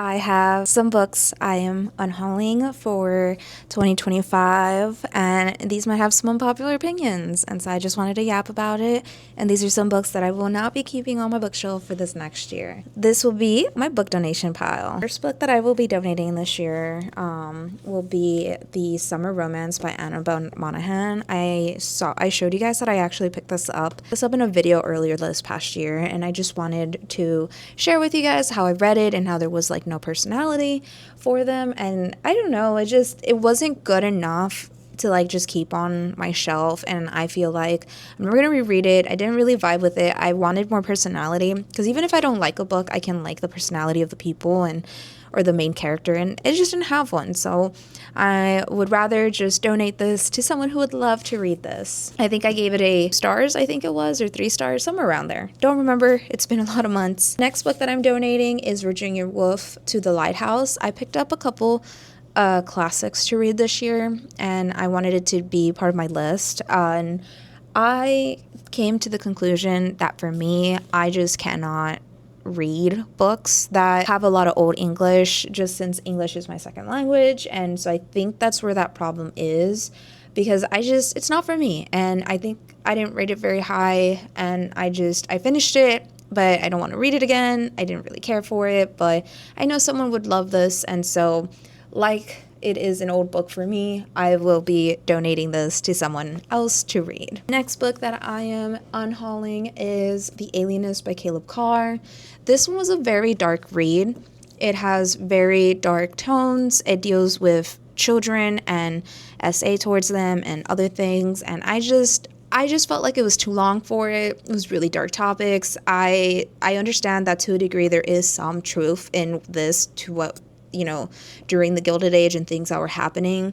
I have some books I am unhauling for 2025, and these might have some unpopular opinions, and so I just wanted to yap about it. And these are some books that I will not be keeping on my bookshelf for this next year. This will be my book donation pile. First book that I will be donating this year will be The Summer Romance by Annabelle Monaghan. I showed you guys that I actually picked this up in a video earlier this past year, and I just wanted to share with you guys how I read it and how there was like no personality for them. And I don't know, it wasn't good enough to like just keep on my shelf, and I feel like I'm never gonna reread it. I didn't really vibe with it. I wanted more personality, because even if I don't like a book, I can like the personality of the people or the main character, and it just didn't have one. So I would rather just donate this to someone who would love to read this. I think I gave it a stars, I think it was, or 3 stars, somewhere around there. Don't remember, it's been a lot of months. Next book that I'm donating is Virginia Woolf to the Lighthouse. I picked up a couple classics to read this year, and I wanted it to be part of my list. And I came to the conclusion that for me, I just cannot read books that have a lot of old English, just since English is my second language. And so I think that's where that problem is, because it's not for me. And I think I didn't rate it very high, and I finished it, but I don't want to read it again. I didn't really care for it, but I know someone would love this, and so like it is an old book for me, I will be donating this to someone else to read. Next book that I am unhauling is The Alienist by Caleb Carr. This one was a very dark read. It has very dark tones. It deals with children and SA towards them and other things, and I just felt like it was too long for it. It was really dark topics. I understand that to a degree there is some truth in this to what, during the Gilded Age and things that were happening.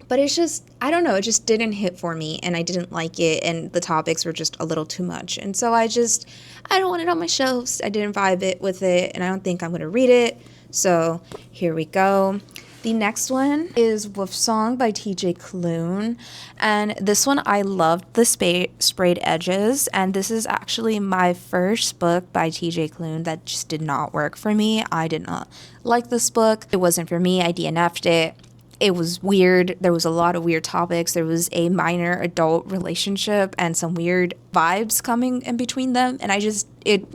But it's just, I don't know, it just didn't hit for me, and I didn't like it, and the topics were just a little too much. And so I don't want it on my shelves. I didn't vibe with it, and I don't think I'm going to read it. So here we go. The next one is Wolf Song by TJ Klune, and this one I loved the sprayed edges, and this is actually my first book by TJ Klune that just did not work for me. I did not like this book. It wasn't for me. I DNF'd it. It was weird. There was a lot of weird topics. There was a minor adult relationship and some weird vibes coming in between them, and it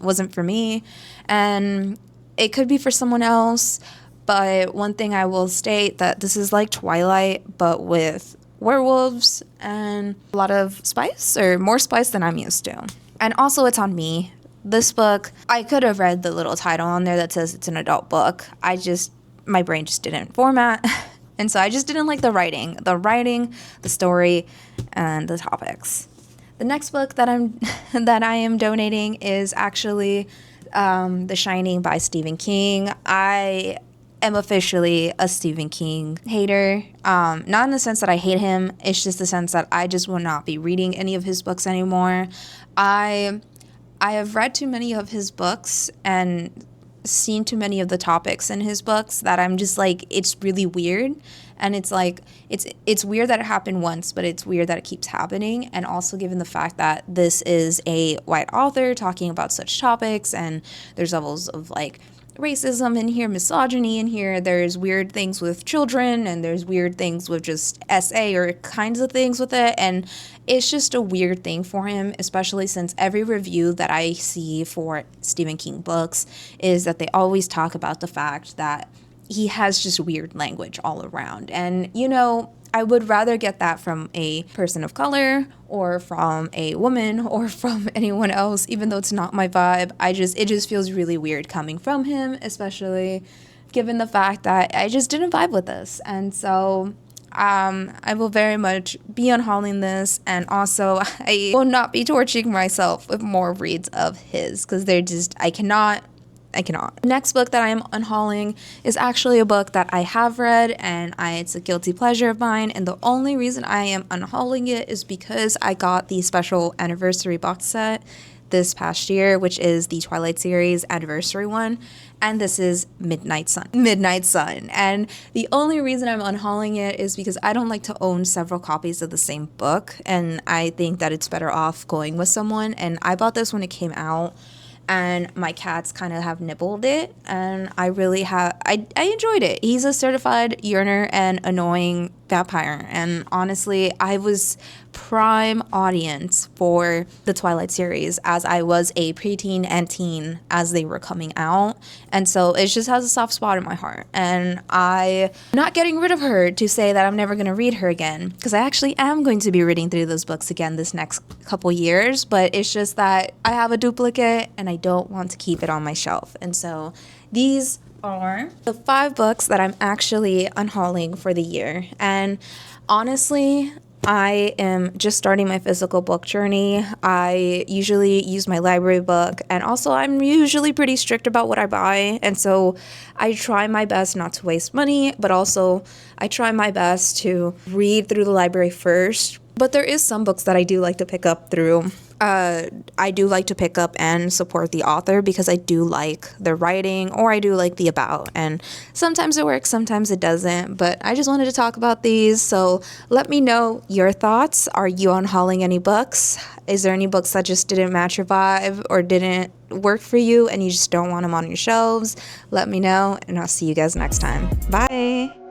wasn't for me, and it could be for someone else. But one thing I will state, that this is like Twilight, but with werewolves and a lot of spice, or more spice than I'm used to. And also it's on me. This book, I could have read the little title on there that says it's an adult book. My brain just didn't format. And so I just didn't like the writing, the story, and the topics. The next book that I am donating is actually The Shining by Stephen King. I am officially a Stephen King hater. Not in the sense that I hate him, it's just the sense that I just will not be reading any of his books anymore. I have read too many of his books and seen too many of the topics in his books that I'm just like, it's really weird. And it's like, it's weird that it happened once, but it's weird that it keeps happening. And also given the fact that this is a white author talking about such topics, and there's levels of like racism in here, misogyny in here, there's weird things with children, and there's weird things with just SA or kinds of things with it, and it's just a weird thing for him, especially since every review that I see for Stephen King books is that they always talk about the fact that he has just weird language all around. And I would rather get that from a person of color, or from a woman, or from anyone else, even though it's not my vibe. It just feels really weird coming from him, especially given the fact that I just didn't vibe with this. And so I will very much be unhauling this, and also I will not be torturing myself with more reads of his, because I cannot. The next book that I am unhauling is actually a book that I have read, and it's a guilty pleasure of mine, and the only reason I am unhauling it is because I got the special anniversary box set this past year, which is the Twilight series anniversary one, and this is Midnight Sun. And the only reason I'm unhauling it is because I don't like to own several copies of the same book, and I think that it's better off going with someone. And I bought this when it came out, and my cats kind of have nibbled it, and I really I enjoyed it. He's a certified yearner and annoying vampire, and honestly, I was prime audience for the Twilight series, as I was a preteen and teen as they were coming out, and so it just has a soft spot in my heart, and I'm not getting rid of her to say that I'm never going to read her again, because I actually am going to be reading through those books again this next couple years, but it's just that I have a duplicate and I don't want to keep it on my shelf. And so these are the 5 books that I'm actually unhauling for the year. And honestly, I am just starting my physical book journey. I usually use my library book, and also I'm usually pretty strict about what I buy, and so I try my best not to waste money, but also I try my best to read through the library first. But there is some books that I do like to pick up through. I do like to pick up and support the author because I do like their writing, or I do like the about. And sometimes it works, sometimes it doesn't. But I just wanted to talk about these. So let me know your thoughts. Are you unhauling any books? Is there any books that just didn't match your vibe or didn't work for you and you just don't want them on your shelves? Let me know, and I'll see you guys next time. Bye.